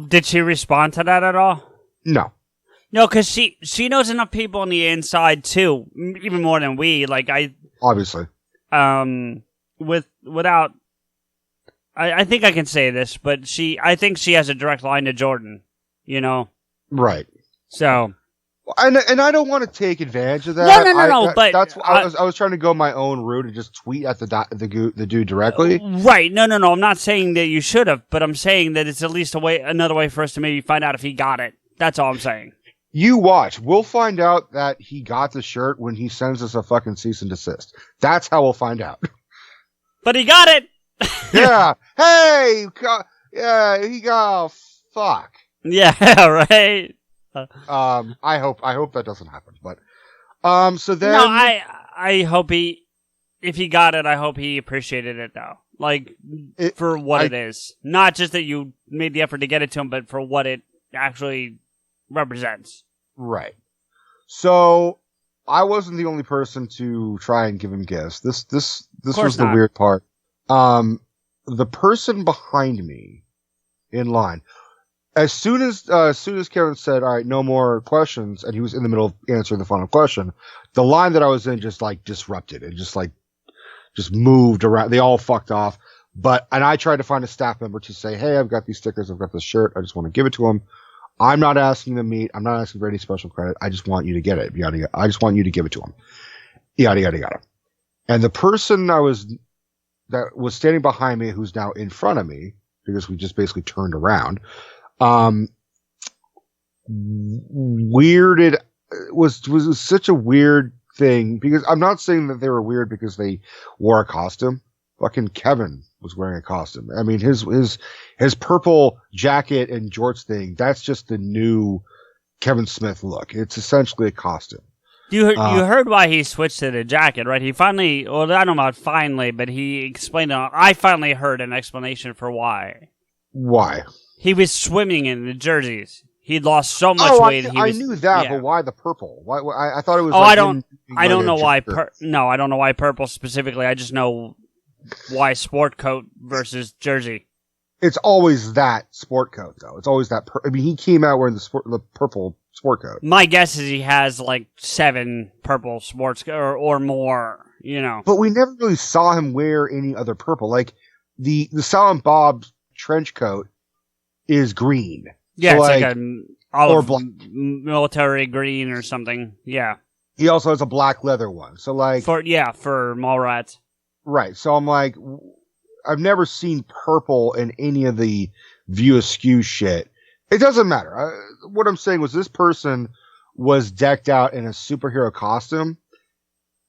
Did she respond to that at all? No. No, because she knows enough people on the inside too, even more than we. Like obviously, without, I think I can say this, but I think she has a direct line to Jordan. You know, right? So, and I don't want to take advantage of that. No. But that's I was trying to go my own route and just tweet at the dude directly. Right? No. I'm not saying that you should have, but I'm saying that it's at least another way for us to maybe find out if he got it. That's all I'm saying. You watch. We'll find out that he got the shirt when he sends us a fucking cease and desist. That's how we'll find out. But he got it! Yeah. Hey! Yeah, he got... Fuck. Yeah, right? I hope that doesn't happen, but... So then... No, I hope if he got it, I hope he appreciated it, though. Like, for what it is. Not just that you made the effort to get it to him, but for what it actually represents. Right. So I wasn't the only person to try and give him gifts. This was the weird part. The person behind me in line, as soon as Kevin said, all right, no more questions, and he was in the middle of answering the final question, the line that I was in just like disrupted and just moved around. They all fucked off. And I tried to find a staff member to say, hey, I've got these stickers. I've got this shirt. I just want to give it to him. I'm not asking them to meet. I'm not asking for any special credit. I just want you to get it. Yada, yada. I just want you to give it to him. Yada, yada, yada. And the person that was standing behind me, who's now in front of me, because we just basically turned around, was such a weird thing, because I'm not saying that they were weird because they wore a costume. Fucking Kevin was wearing a costume. I mean, his purple jacket and jorts thing, that's just the new Kevin Smith look. It's essentially a costume. You heard why he switched to the jacket, right? He finally, well, I don't know about finally, but he explained it. I finally heard an explanation for why. Why? He was swimming in the jerseys. He'd lost so much weight. I knew that, but why the purple? Why? I thought it was. I don't know why. I don't know why purple specifically. I just know why sport coat versus jersey? It's always that sport coat, though. It's always that. I mean, he came out wearing the purple sport coat. My guess is he has like 7 purple sports or more. You know, but we never really saw him wear any other purple. Like the Silent Bob trench coat is green. Yeah, so it's like a olive or black. Military green or something. Yeah. He also has a black leather one. So like for Mallrats. Right. So I'm like, I've never seen purple in any of the View Askew shit. It doesn't matter. What I'm saying was this person was decked out in a superhero costume,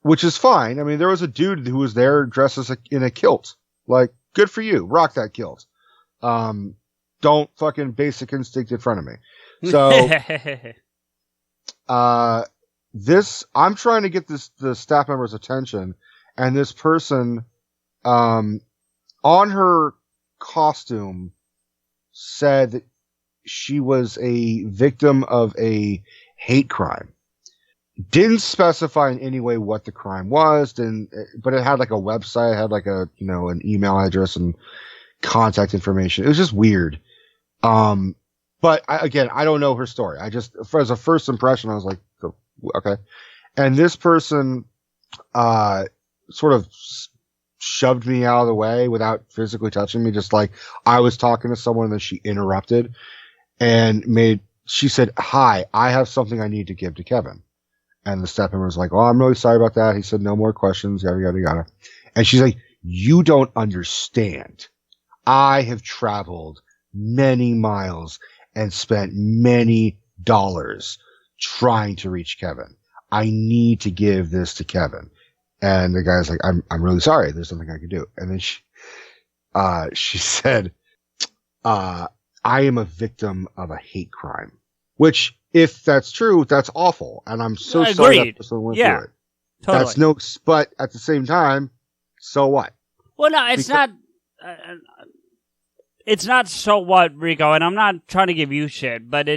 which is fine. I mean, there was a dude who was there dressed in a kilt. Like, good for you. Rock that kilt. Don't fucking Basic Instinct in front of me. So, I'm trying to get the staff member's attention, and this person, on her costume said that she was a victim of a hate crime. Didn't specify in any way what the crime was, but it had like a website, it had like an email address and contact information. It was just weird. But I don't know her story. I just, as a first impression, I was like, okay. And this person, sort of shoved me out of the way without physically touching me. Just like I was talking to someone and then she interrupted and she said, "Hi, I have something I need to give to Kevin." And the staff member was like, "Oh, I'm really sorry about that." He said, "No more questions, yada, yada, yada." And she's like, "You don't understand. I have traveled many miles and spent many dollars trying to reach Kevin. I need to give this to Kevin." And the guy's like, I'm really sorry. There's something I can do." And then she said, "I am a victim of a hate crime," which, if that's true, that's awful. And I'm so sorry that person went through it. Totally. But at the same time, so what? Well, no, it's not. It's not so what, Rico, and I'm not trying to give you shit, but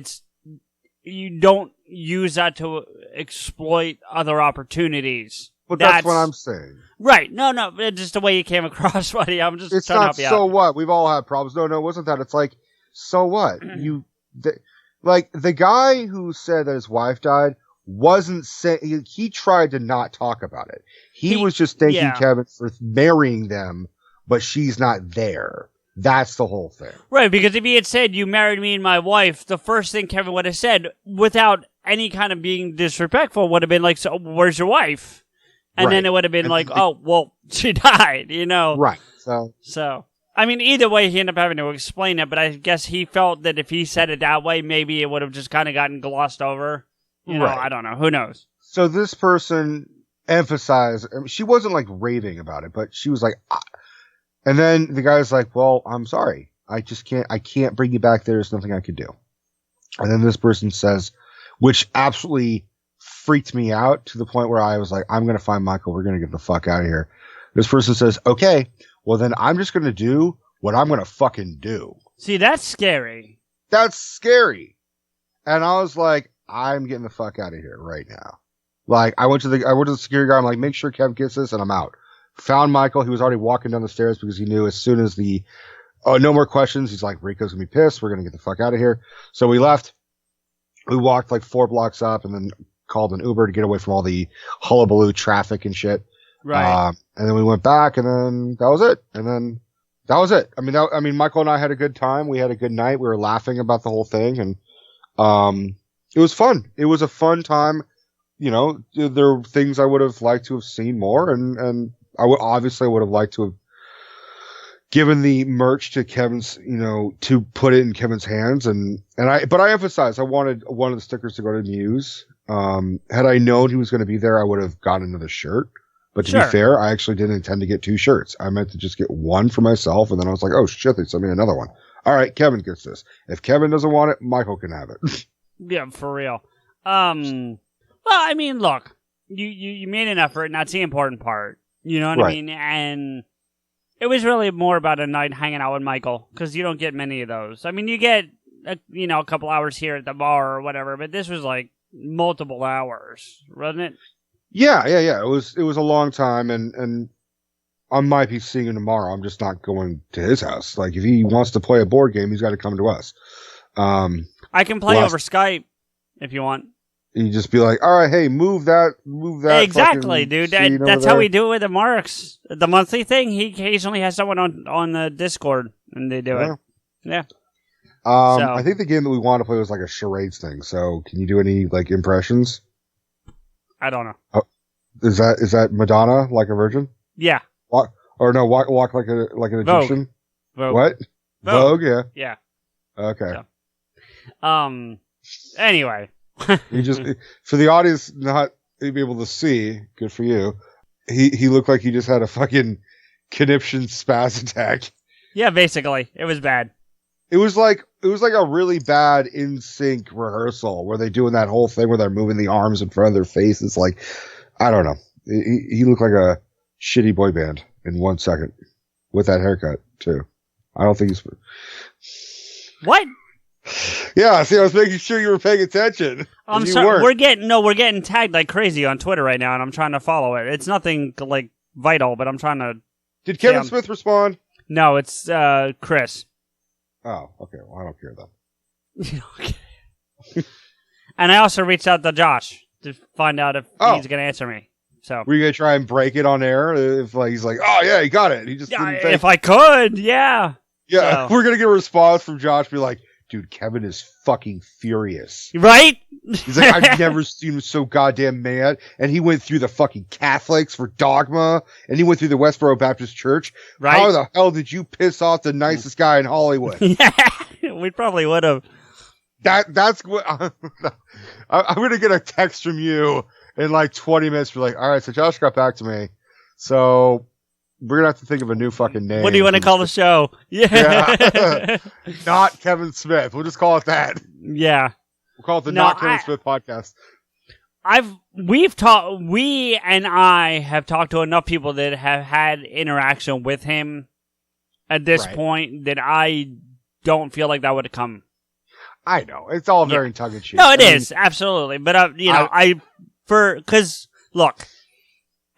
you don't use that to exploit other opportunities. But that's what I'm saying. Right. No, it's just the way you came across, buddy. I'm just trying to help you out. So what? We've all had problems. No, it wasn't that. It's like, so what? Like, the guy who said that his wife died wasn't saying, he tried to not talk about it. He was just thanking Kevin for marrying them, but she's not there. That's the whole thing. Right, because if he had said, "You married me and my wife," the first thing Kevin would have said, without any kind of being disrespectful, would have been like, "So where's your wife?" And then it would have been like, "Oh, well, she died," Right. So, I mean, either way, he ended up having to explain it, but I guess he felt that if he said it that way, maybe it would have just kind of gotten glossed over. Right. I don't know. Who knows? So this person emphasized, she wasn't like raving about it, but she was like, and then the guy's like, "Well, I'm sorry. I can't bring you back there. There's nothing I can do." And then this person says, which absolutely freaked me out to the point where I was like, "I'm going to find Michael. We're going to get the fuck out of here." This person says, "Okay, well then I'm just going to do what I'm going to fucking do." See, that's scary. That's scary. And I was like, I'm getting the fuck out of here right now. Like, I went to the security guard. I'm like, "Make sure Kev gets this," and I'm out. Found Michael. He was already walking down the stairs because he knew as soon as no more questions. He's like, "Rico's gonna be pissed. We're gonna get the fuck out of here." So we left. We walked like 4 blocks up and then called an Uber to get away from all the hullabaloo traffic and shit. Right. And then we went back, and then that was it. And then that was it. I mean, Michael and I had a good time. We had a good night. We were laughing about the whole thing, and it was fun. It was a fun time. There were things I would have liked to have seen more, and I would have liked to have given the merch to Kevin's, to put it in Kevin's hands, but I emphasized I wanted one of the stickers to go to Muse. Had I known he was going to be there, I would have gotten another shirt. But to be fair, I actually didn't intend to get 2 shirts. I meant to just get one for myself, and then I was like, "Oh shit, they sent me another one. All right, Kevin gets this. If Kevin doesn't want it, Michael can have it." Yeah, for real. Well, I mean, look, you made an effort, and that's the important part. You know what I mean? And it was really more about a night hanging out with Michael, because you don't get many of those. I mean, you get a couple hours here at the bar or whatever, but this was like multiple hours, wasn't it? Yeah. It was a long time, and I might be seeing him tomorrow. I'm just not going to his house. Like, if he wants to play a board game, he's got to come to us. I can play over Skype if you want. You just be like, all right, hey, move that. Exactly, dude. That's how we do it with the Marks. The monthly thing, he occasionally has someone on the Discord, and they do it. Yeah. I think the game that we wanted to play was like a charades thing. So, can you do any like impressions? I don't know. Oh, is that Madonna like a virgin? Yeah. Walk like an Egyptian. Vogue. What? Vogue. Yeah. Yeah. Okay. So, anyway. You just for the audience not be able to see. Good for you. He looked like he just had a fucking conniption spaz attack. Yeah, basically, it was bad. It was like a really bad in sync rehearsal where they're doing that whole thing where they're moving the arms in front of their faces. Like, I don't know. He looked like a shitty boy band in 1 second with that haircut too. I don't think he's. What? Yeah, see, I was making sure you were paying attention. I'm sorry. We're getting tagged like crazy on Twitter right now, and I'm trying to follow it. It's nothing like vital, but I'm trying to. Did Kevin Smith respond? No, it's Chris. Oh, okay. Well, I don't care then. Okay. And I also reached out to Josh to find out if he's going to answer me. So were you going to try and break it on air? If like he's like, oh yeah, he got it. He just didn't think. If I could, yeah. Yeah, so. We're going to get a response from Josh. Be like, dude, Kevin is fucking furious. Right? He's like, I've never seen him so goddamn mad. And he went through the fucking Catholics for dogma. And he went through the Westboro Baptist Church. Right? How the hell did you piss off the nicest guy in Hollywood? Yeah, we probably would have. That's what I'm going to get a text from you in like 20 minutes. Be like, all right, so Josh got back to me. So we're going to have to think of a new fucking name. What do you want to call the show? Yeah. Not Kevin Smith. We'll just call it that. Yeah. We'll call it the Not Kevin Smith podcast. We and I have talked to enough people that have had interaction with him at this point that I don't feel like that would have come. I know. It's all very tongue in cheek. No, it is. Absolutely. But, because, look,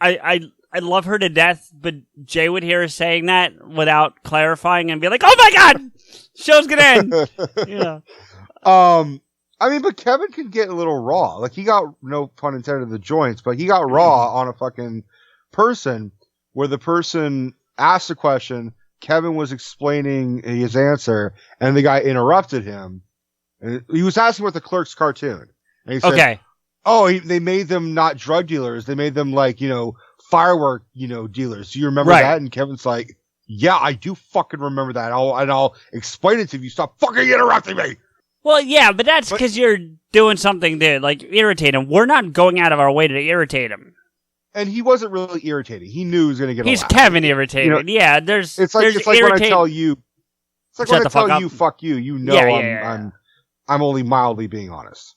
I love her to death, but Jay would hear her saying that without clarifying and be like, oh my God, show's gonna end. Yeah. I mean, but Kevin can get a little raw. Like, he got, no pun intended, the joints, but he got raw on a fucking person where the person asked a question, Kevin was explaining his answer, and the guy interrupted him. And he was asking about the Clerks cartoon. And he said, okay. Oh, they made them not drug dealers. They made them like, firework, dealers. Do you remember that? And Kevin's like, yeah, I do fucking remember that. I'll explain it to you. Stop fucking interrupting me. Well, yeah, but that's because you're doing something to, like, irritate him. We're not going out of our way to irritate him. And he wasn't really irritated. He knew he was going to get a laugh. He's Kevin irritated. Yeah, it's like when I tell you, fuck you, I'm only mildly being honest.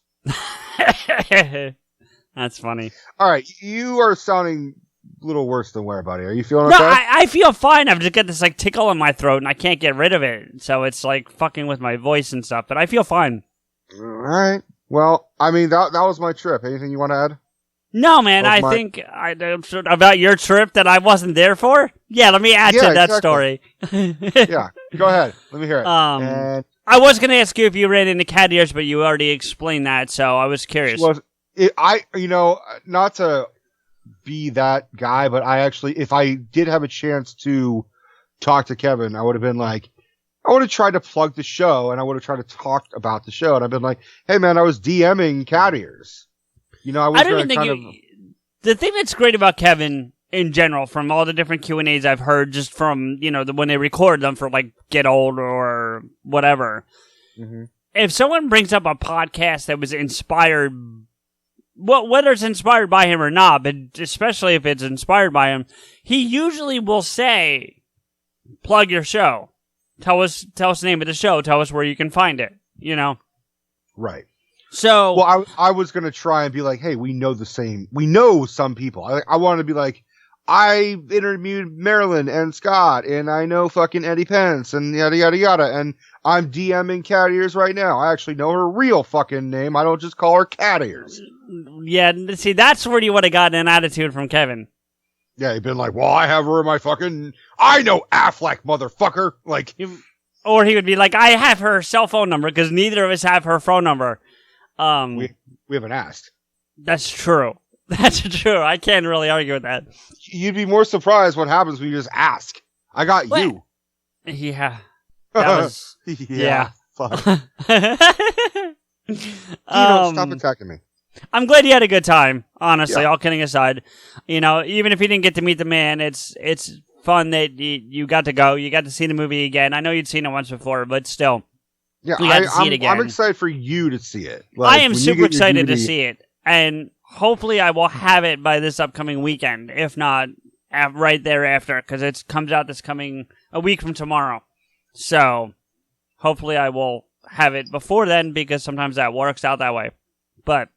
That's funny. All right, you are sounding a little worse than where, buddy. Are you feeling okay? No, I feel fine. I've just got this like tickle in my throat, and I can't get rid of it. So it's like fucking with my voice and stuff. But I feel fine. All right. Well, I mean that was my trip. Anything you want to add? No, man. I think about your trip that I wasn't there for. Yeah, let me add to that story. Yeah, go ahead. Let me hear it. I was going to ask you if you ran into cat ears, but you already explained that, so I was curious. Not to be that guy, but if I did have a chance to talk to Kevin, I would have been like, I would have tried to plug the show, and I would have tried to talk about the show, and I've been like, hey man, I was DMing cat ears. I don't even think the thing that's great about Kevin in general, from all the different Q&As I've heard, just from, when they record them for like Get Old or whatever. Mm-hmm. If someone brings up a podcast that was inspired, whether it's inspired by him or not, but especially if it's inspired by him, he usually will say, plug your show. Tell us the name of the show. Tell us where you can find it, Right. So, well, I was going to try and be like, hey, we know some people. I wanted to be like, I interviewed Marilyn and Scott, and I know fucking Eddie Pence, and yada, yada, yada, and I'm DMing Cat Ears right now. I actually know her real fucking name. I don't just call her Cat Ears. Yeah, see, that's where you would have gotten an attitude from Kevin. Yeah, he'd been like, well, I have her in my I know Affleck, motherfucker. Like, or he would be like, I have her cell phone number, because neither of us have her phone number. We haven't asked. That's true. That's true. I can't really argue with that. You'd be more surprised what happens when you just ask. I got you. Yeah. That was... yeah. Fuck. Stop attacking me. I'm glad you had a good time, honestly, Yeah. all kidding aside. You know, even if you didn't get to meet the man, it's fun that you got to go. You got to see the movie again. I know you'd seen it once before, but still. Yeah, you got to see it again. I'm excited for you to see it. I am super excited to see it. And hopefully I will have it by this upcoming weekend, if not right thereafter, because it comes out a week from tomorrow. So hopefully I will have it before then, because sometimes that works out that way. But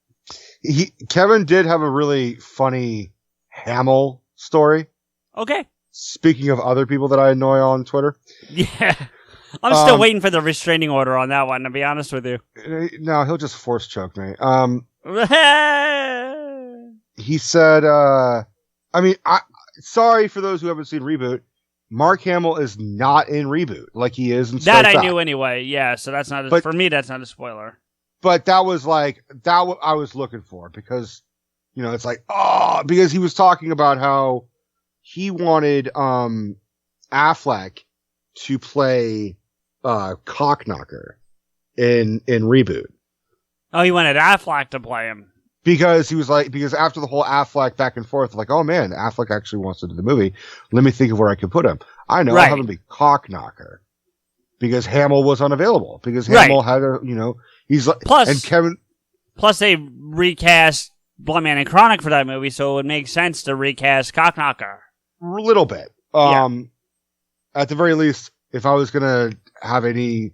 Kevin did have a really funny Hamill story. Okay. Speaking of other people that I annoy on Twitter. Yeah. I'm still waiting for the restraining order on that one, to be honest with you. No, he'll just force choke me. He said, sorry for those who haven't seen Reboot. Mark Hamill is not in Reboot like he is in Strike That I Back. knew anyway, yeah, so that's not, for me, that's not a spoiler. But that was I was looking for, because, you know, it's like, because he was talking about how he wanted Affleck to play Cockknocker in Reboot. Oh, he wanted Affleck to play him. Because he was like, because after the whole Affleck back and forth, like, oh man, Affleck actually wants to do the movie. Let me think of where I could put him. I know, I'll have him be Cockknocker. Because Hamill was unavailable. Because Hamill had a, you know, he's like, and Kevin. Plus they recast Blood Man and Chronic for that movie, so it would make sense to recast Cockknocker. A little bit. At the very least, if I was going to have any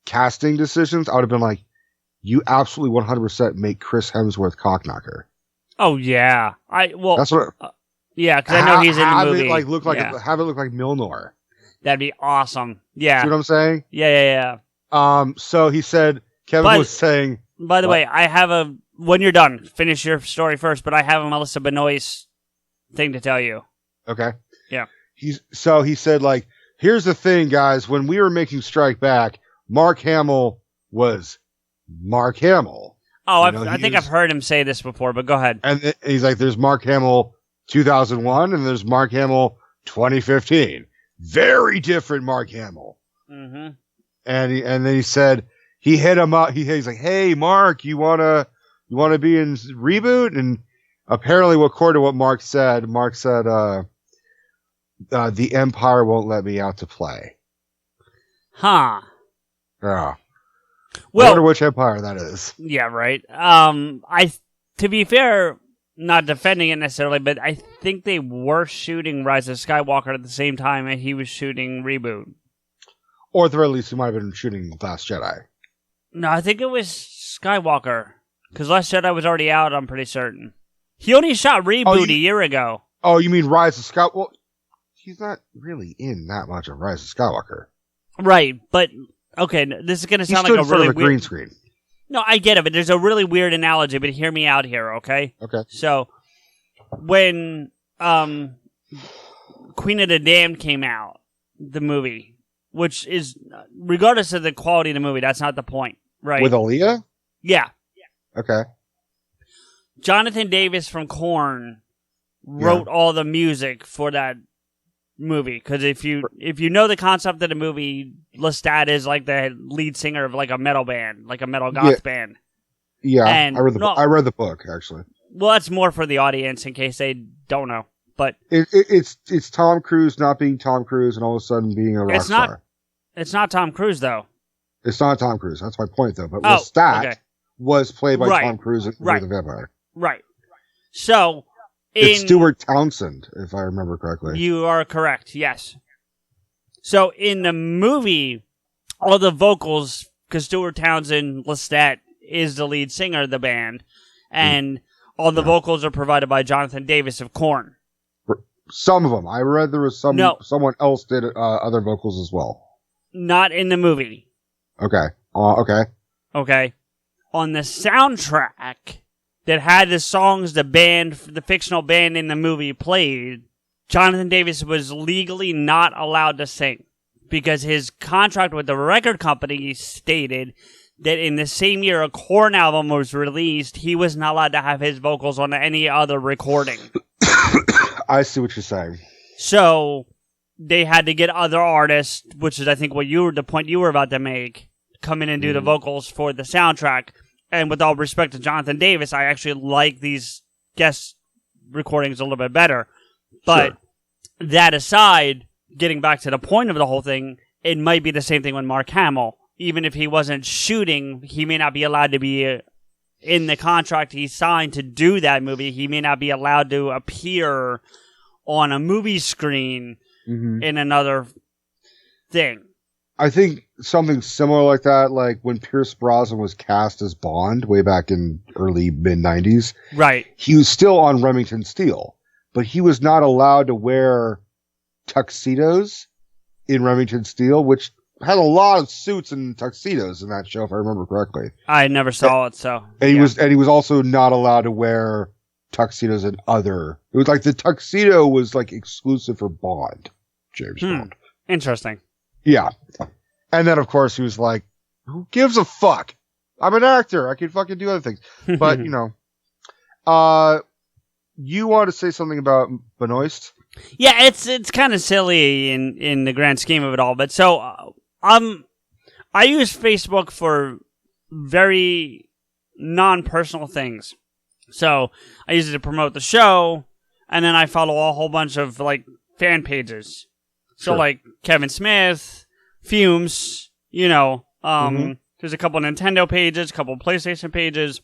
casting decisions, I would have been like, you absolutely 100% make Chris Hemsworth Cockknocker. Oh yeah, that's what. Yeah, because I know he's in the movie. Have it look like Milnor. That'd be awesome. Yeah, see what I'm saying? Yeah. So he said Kevin was saying. By the way, I have when you're done, finish your story first. But I have a Melissa Benoist thing to tell you. Okay. Yeah. He said, like, here's the thing, guys. When we were making Strike Back, Mark Hamill was Mark Hamill. Oh, I think I've heard him say this before, but go ahead. And he's like, there's Mark Hamill 2001 and there's Mark Hamill 2015. Very different Mark Hamill. Mm-hmm. And then he said, he hit him up. He's like, hey, Mark, you wanna be in Reboot? And apparently, according to what Mark said, the Empire won't let me out to play. Huh. Yeah. Well, I wonder which Empire that is. Yeah, right. To be fair, not defending it necessarily, but I think they were shooting Rise of Skywalker at the same time and he was shooting Reboot. Or at the very least, he might have been shooting Last Jedi. No, I think it was Skywalker. Because Last Jedi was already out, I'm pretty certain. He only shot Reboot a year ago. Oh, you mean Rise of Skywalker? Well, he's not really in that much of Rise of Skywalker. Right, but... Okay, this is going to sound like a really weird... green screen. No, I get it, but there's a really weird analogy, but hear me out here, okay? Okay. So, when Queen of the Damned came out, the movie, which is, regardless of the quality of the movie, that's not the point, right? With Aaliyah? Yeah. Okay. Jonathan Davis from Korn wrote all the music for that movie, because if you know the concept of the movie, Lestat is like the lead singer of like a metal band, like a metal goth band. Yeah, and I read the book actually. Well, that's more for the audience in case they don't know. But it's Tom Cruise not being Tom Cruise and all of a sudden being a rock star. It's not Tom Cruise though. It's not Tom Cruise. That's my point though. But Lestat was played by Tom Cruise in the Vampire. Right. So. It's Stuart Townsend, if I remember correctly. You are correct, yes. So in the movie, all the vocals, because Stuart Townsend, Lestat, is the lead singer of the band, and all the vocals are provided by Jonathan Davis of Korn. Some of them. I read there was someone else did other vocals as well. Not in the movie. Okay. Okay. Okay. On the soundtrack, that had the songs the fictional band in the movie played, Jonathan Davis was legally not allowed to sing because his contract with the record company stated that in the same year a Korn album was released, he was not allowed to have his vocals on any other recording. I see what you're saying. So they had to get other artists, which is I think the point you were about to make, come in and do the vocals for the soundtrack. And with all respect to Jonathan Davis, I actually like these guest recordings a little bit better. But that aside, getting back to the point of the whole thing, it might be the same thing with Mark Hamill. Even if he wasn't shooting, he may not be allowed to be in the contract he signed to do that movie. He may not be allowed to appear on a movie screen in another thing. I think something similar like that, like when Pierce Brosnan was cast as Bond way back in early mid-90s. Right. He was still on Remington Steele, but he was not allowed to wear tuxedos in Remington Steele, which had a lot of suits and tuxedos in that show, if I remember correctly. I never saw it, so. And he was also not allowed to wear tuxedos in other. It was like the tuxedo was like exclusive for Bond, James Bond. Interesting. Yeah. And then, of course, he was like, who gives a fuck? I'm an actor. I can fucking do other things. But, you know. You want to say something about Benoist? Yeah, it's kind of silly in the grand scheme of it all. But so, I use Facebook for very non-personal things. So, I use it to promote the show, and then I follow a whole bunch of, like, fan pages. So, like, Kevin Smith, Fumes, you know, there's a couple Nintendo pages, a couple PlayStation pages,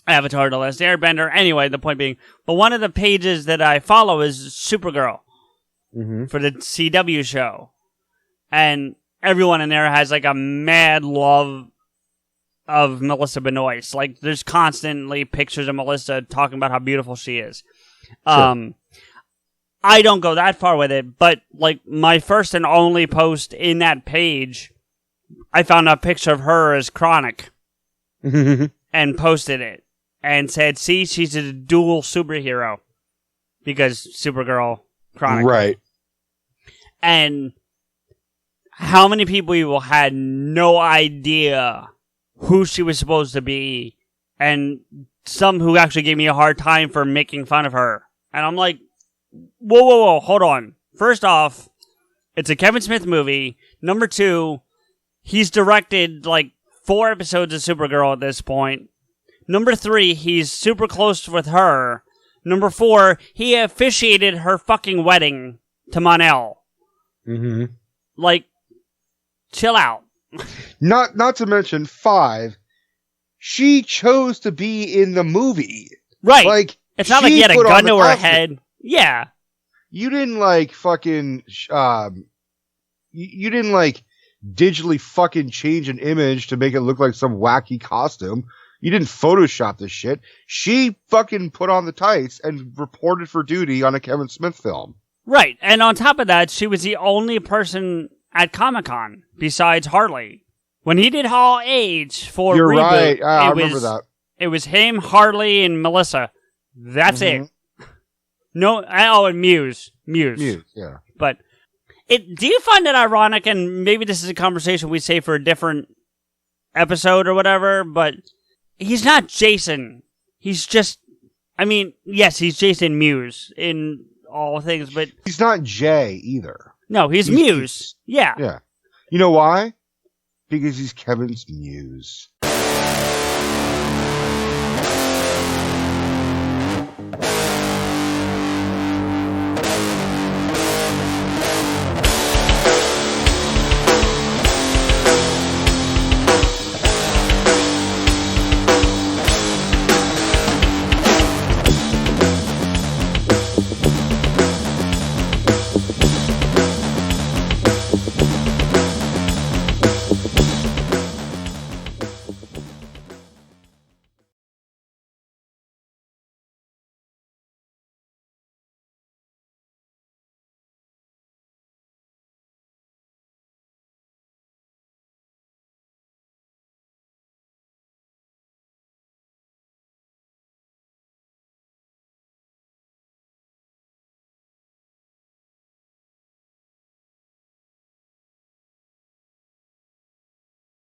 Avatar: The Last Airbender. Anyway, the point being, but one of the pages that I follow is Supergirl for the CW show. And everyone in there has, like, a mad love of Melissa Benoist. Like, there's constantly pictures of Melissa talking about how beautiful she is. Sure. I don't go that far with it, but, like, my first and only post in that page, I found a picture of her as Chronic and posted it and said, see, she's a dual superhero because Supergirl, Chronic. Right. And how many people had no idea who she was supposed to be, and some who actually gave me a hard time for making fun of her. And I'm like, whoa, hold on. First off, it's a Kevin Smith movie. Number 2, he's directed like 4 episodes of Supergirl at this point. Number 3, he's super close with her. Number 4, he officiated her fucking wedding to Mon-El. Like, chill out. Not to mention 5, she chose to be in the movie. Right. Like, it's not like he had a gun to her head. Yeah. You didn't like fucking, you didn't like digitally fucking change an image to make it look like some wacky costume. You didn't Photoshop this shit. She fucking put on the tights and reported for duty on a Kevin Smith film. Right. And on top of that, she was the only person at Comic-Con besides Harley. When he did Hall H for You're Reboot, right. I remember that. It was him, Harley, and Melissa. That's it. No, and Muse, yeah. But do you find it ironic, and maybe this is a conversation we say for a different episode or whatever, but he's not Jason. He's just, I mean, yes, he's Jason Mewes in all things, but he's not Jay either. No, he's Mewes. Yeah. Yeah. You know why? Because he's Kevin's muse.